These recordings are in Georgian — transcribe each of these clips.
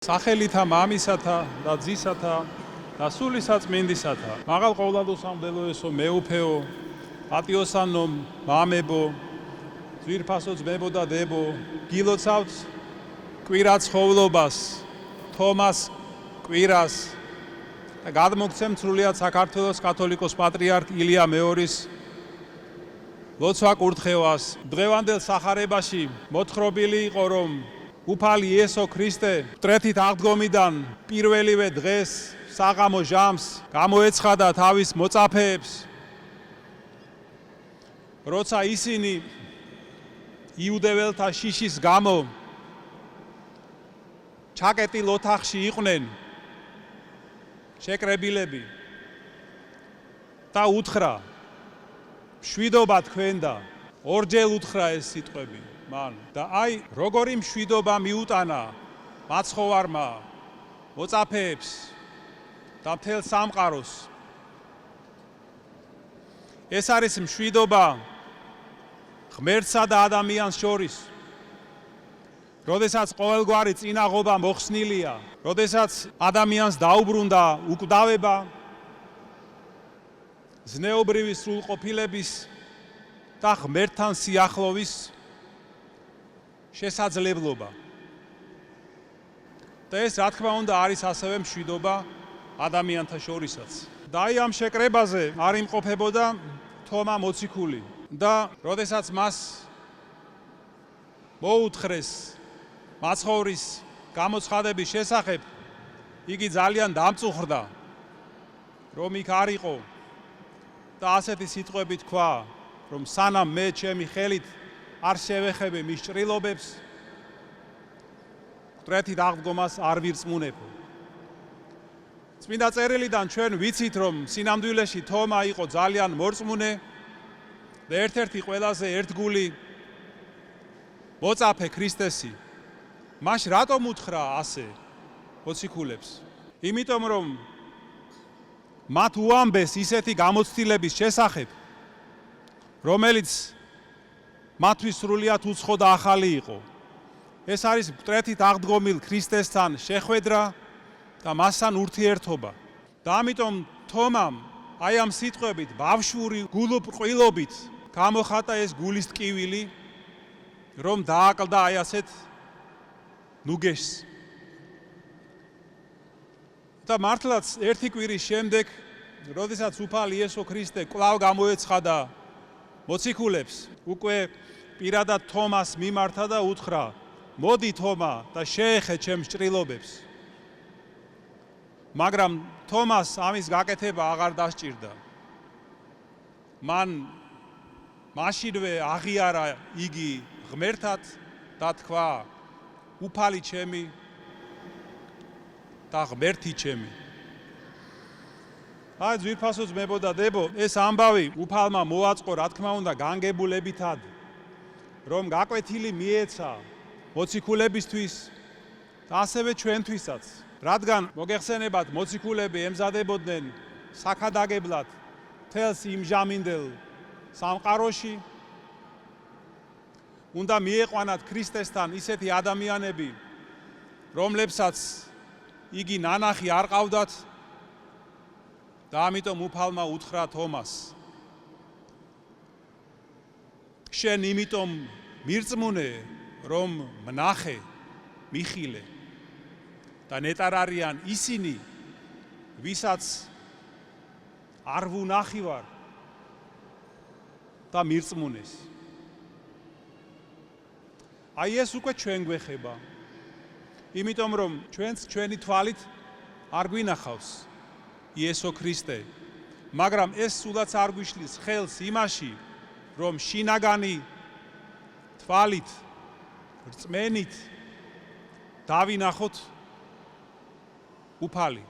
სახელითა მამისათა და ძისათა და სული საწმინდისათა. მაღალ ყოვლადოსამდელოესო მეუფეო, პატიოსანო მამებო, ძვირფასო ძმებო და დებო, გილოცავთ კვირა ცხოვრობას, თომას კვირას და გადმოგცემთ სრულიად საქართველოს კათოლიკოს პატრიარქ ილია მეორის ლოცვა კურთხევას. დღევანდელ სახარებაში მოთხრობილი იყო, რომ უფალი იესო ქრისტე მტრეთით აღდგომიდან პირველივე დღეს საღამო ჟამს გამოეცხადა თავის მოწაფეებს, როცა ისინი იუდეველთა შიშის გამო ჩაკეტილ ოთახში იყვნენ შეკრებილები და უთხრა, მშვიდობა თქვენდა, ორჯერ უთხრა ეს სიტყვები მან და აი როგორი მშვიდობა მიუტანა მაცხოვარმა მოწაფეებს და მთელ სამყაროს. ეს არის მშვიდობა ღმერთსა და ადამიანს შორის, როდესაც ყოველგვარი წინაღობა მოხსნილია, როდესაც ადამიანს დაუბრუნდა უკვდავება, ზნეობრივი სრულყოფილების და ღმერთთან სიახლოვის შესაძლებლობა. და ეს რა თქმა უნდა არის ასევე მშვიდობა ადამიანთა შორისაც. და აი ამ შეკრებაზე არ იმყოფებოდა თომა მოციქული და როდესაც მას მოუთხრეს მაცხოვრის გამოცხადების შესახებ, იგი ძალიან დამწუხრდა, რომ იქ არ იყო და ასეთი სიტყვები თქვა, რომ სანამ მე ჩემი ხელით არ შევეხები მის ჭრილობებს, მტრეთით აღდგომას არ ვირწმუნებ. წმინდა წერილიდან ჩვენ ვიცით, რომ სინამდვილეში თომა იყო ძალიან მორწმუნე და ერთ-ერთი ყველაზე ერთგული მოწაფე ქრისტესი. მას რატომ უთხრა ასე მოციქულებს? იმიტომ რომ მათ უამბეს ისეთი გამოცდილების შესახებ, რომელიც მათთვის სრულიად უცხო და ახალი იყო. ეს არის მტრეთით აღდგომილ ქრისტესთან შეხვედრა და მასთან ურთიერთობა. და ამიტომ თომამ აი ამ სიტყვებით ბავშვური გულუბრყვილობით გამოხატა ეს გულის ტკივილი, რომ დააკლდა აი ასეთ ნუგეშს. და მართლაც ერთი კვირის შემდეგ, როდესაც უფალი იესო ქრისტე კვლავ გამოეცხადა მოციქულებს, უკვე პირადად თომას მიმართა და უთხრა, მოდი თომა და შეეხე ჩემს ჭრილობებს. მაგრამ თომას ამის გაკეთება აღარ დასჭირდა. მან მაშინვე აღიარა იგი ღმერთად და თქვა, უფალი ჩემი და ღმერთი ჩემი. აი ძვირფასო ძმებო და დებო, ეს ამბავი უფალმა მოაწყო რა თქმა უნდა განგებულებითად, რომ გაკვეთილი მიეცა მოციქულებისთვის და ასევე ჩვენთვისაც, რადგან მოგეხსენებათ მოციქულები ემზადებოდნენ საქადაგებლად თელს იმჟამინდელ სამყაროში, უნდა მიეყვანათ ქრისტესთან ისეთი ადამიანები, რომლებსაც იგი ნანახი არ ყავდათ და ამიტომ უფალმა უთხრა თომას, შენ იმიტომ მირწმუნე, რომ მნახე, მიხილე და ნეტარ არიან ისინი, ვისაც არ ვუნახივარ და მირწმუნეს. აი ეს უკვე ჩვენ გვეხება, იმიტომ რომ ჩვენც ჩვენი თვალით არ გვინახავს იესო ქრისტე, მაგრამ ეს სულაც არ გვიშლის ხელს იმაში, რომ შინაგანი თვალით, რწმენით დავინახოთ უფალი.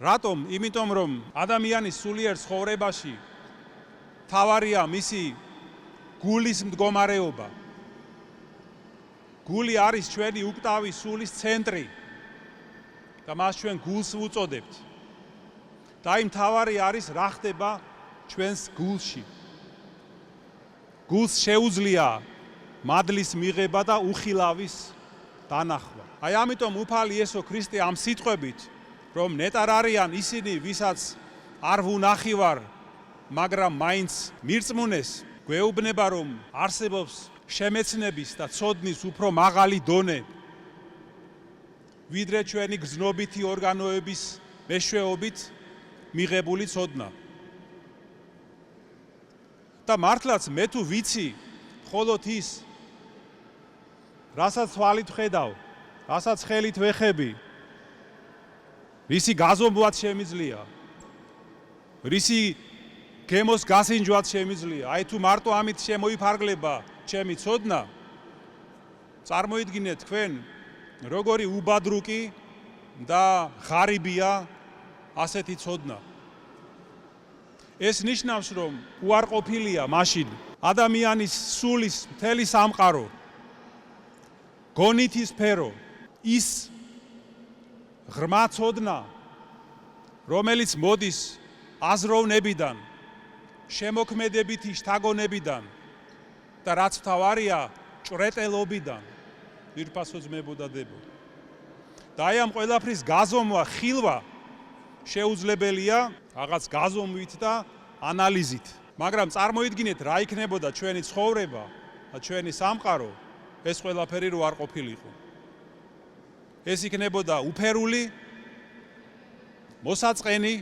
რატომ? იმიტომ რომ ადამიანის სულიერ ცხოვრებაში მთავარია მისი გულის მდგომარეობა. გული არის ჩვენი უკვდავი სულის ცენტრი და მას ჩვენ გულს ვუწოდებთ. და იმ მთავარი არის რა ხდება ჩვენს გულში. გულს შეუძლია მადლის მიღება და უხილავის დანახვა. აი ამიტომ უფალი იესო ქრისტე ამ სიტყვებით, რომ ნეტარ არიან ისინი, ვისაც არ ვუნახივარ, მაგრამ მაინც მირწმუნეს, გვეუბნება, რომ არსებობს შემეცნების და ცოდნის უფრო მაღალი დონე, ვიდრე ჩვენი გრძნობითი ორგანოების მეშვეობით მიღებული ცოდნა. და მართლაც მე თუ ვიცი, მხოლოდ ის, რასაც თვალით ვხედავ, რასაც ხელით ვეხები, რისი გაზომვაც შემიძლია, რისი გემოს გასინჯვაც შემიძლია, აი თუ მარტო ამით შემოიფარგლება ჩემი ცოდნა, წარმოიდგინეთ თქვენ, როგორი უბადრუკი და ღარიბია ასეთი ცოდნა. ეს ნიშნავს, რომ უარყოფილია მაშინ ადამიანის სულის მთელი სამყარო, გონითი სფერო, ის ღრმა ცოდნა, რომელიც მოდის აზროვნებიდან, შემოქმედებითი შთაგონებიდან და რაც მთავარია, ჭრეტელობიდან, ვირფასო ძმებო და დებო. და აი ამ ყველაფრის გაზომვა, ხილვა შეუძლებელია რაღაც გაზომვით და ანალიზით. მაგრამ წარმოიდგინეთ, რა იქნებოდა ჩვენი ცხოვრება და ჩვენი სამყარო, ეს ყველაფერი რო არ ყოფილიყო. ეს იქნებოდა უფერული, მოსაწყენი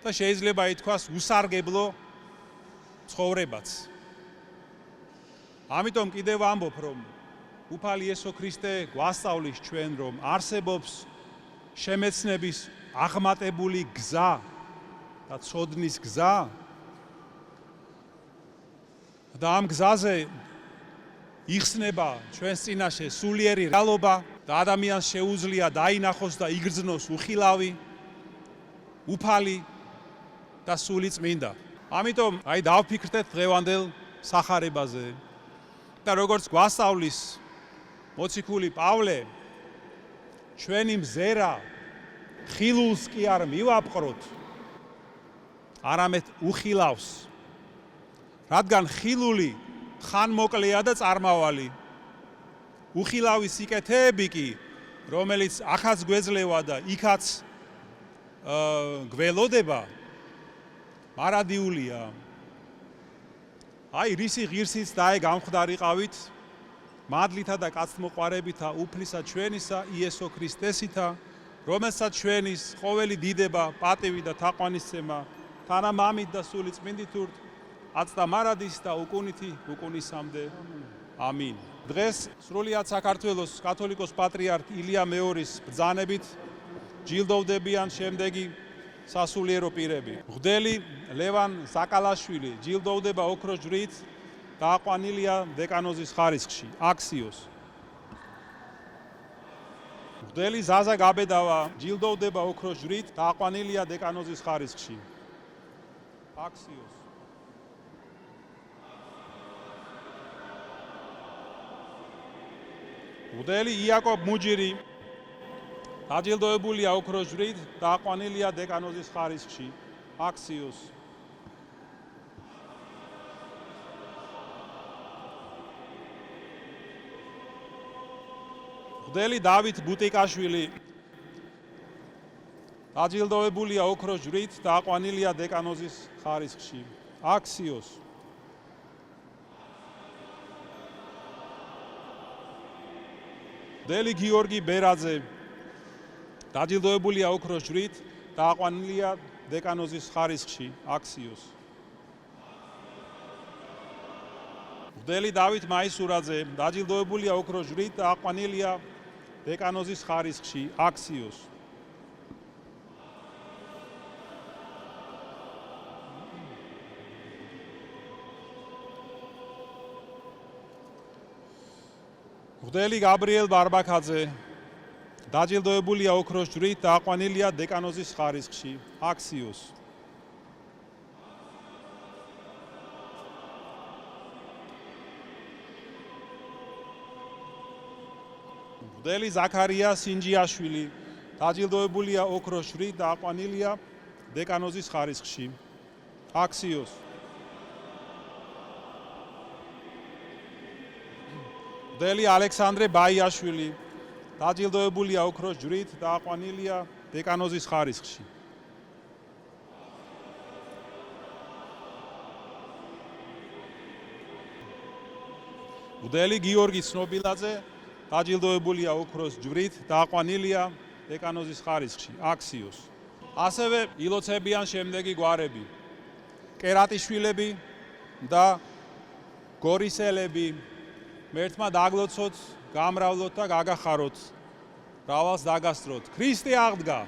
და შეიძლება ითქვას უსარგებლო ცხოვრებაც. ამიტომ კიდევ ვამბობ, რომ უფალი იესო ქრისტე გვასწავლის ჩვენ, რომ არსებობს შემეცნების აღმატებული გზა და ცოდნის გზა და ამ გზაზე იხსნება ჩვენს წინაშე სულიერი რეალობა და ადამიანს შეუძლია დაინახოს და იგრძნოს უხილავი, უფალი და სული წმინდა. ამიტომ აი დავფიქრდეთ დღევანდელ სახარებაზე და როგორც გვასწავლის მოციქული პავლე, ჩვენი მზერა ხილულს კი არ მივაპყროთ, არამედ უხილავს. რადგან ხილული ხანმოკლეა და წარმავალი. უხილავი სიკეთეები კი, რომელიც ახაც გვეძლევა და იქაც გველოდება, მარადიულია. აი რისი ღირსიც დაე გამხდარიყავით, მადლითა და კაცთმოყვარევითა უფლისა ჩვენისა იესო ქრისტესითა, რომელსაც ჩვენის ყოველი დიდება, პატივი და თაყვანისცემა თანამამით და სული წმინდით ურთ, აცდა მარადის და უკუნითი უკუნისამდე. ამინ. დღეს სრულიად საქართველოს კათოლიკოს პატრიარქ ილია მეორის ბრძანებით ჯილდოვდებიან შემდეგი სასულიერო პირები. მღვდელი ლევან საკალაშვილი ჯილდოვდება ოქროს ჯვრით, დააყვანილია დეკანოზის ხარისხში, აქსიოს. მღვდელი ზაზა გაბედავა ჯილდოვდება ოქროს ჯვრით, დააყვანილია დეკანოზის ხარისხში, აქსიოს. მღვდელი იაკობ მუჯირი დაჯილდოებულია ოქროს ჯვრით, დააყვანილია დეკანოზის ხარისხში, აქსიოს. მღვდელი დავით ბუტიკაშვილი დაჯილდოებულია ოქროს ჯვრით, დააყვანილია დეკანოზის ხარისხში, აქსიოს. მღვდელი გიორგი ბერაძე დაჯილდოებულია ოქროს ჯვრით, დააყვანილია დეკანოზის ხარისხში, აქსიოს. მღვდელი დავით მაისურაძე დაჯილდოებულია ოქროს ჯვრით, დააყვანილია დეკანოზის ხარისხში, აქსიოს. მღვდელი გაბრიელ ბარბაკაძე დაჯილდოებულია ოქროს ჯვრით, დააყვანილია დეკანოზის ხარისხში, აქსიოს. მღვდელი ზაქარია სინჯიაშვილი დაჯილდოებულია ოქროს ჯვრით, დააყვანილია დეკანოზის ხარისხში, აქსიოს. მღვდელი ალექსანდრე ბაიაშვილი დაჯილდოებულია ოქროს ჯვრით, დააყვანილია დეკანოზის ხარისხში. მღვდელი გიორგი ცნობილაძე დაჯილდოებულია ოქროს ჯვრით, დააყვანილია დეკანოზის ხარისხში, აქსიოს. ასევე ილოცებიან შემდეგი გვარები: კერატიშვილები და გორისელები. მერთმა დაგლოცოთ, გამრავლოთ და გაგახაროთ. მრავალს დაგასწროთ. ქრისტე აღდგა!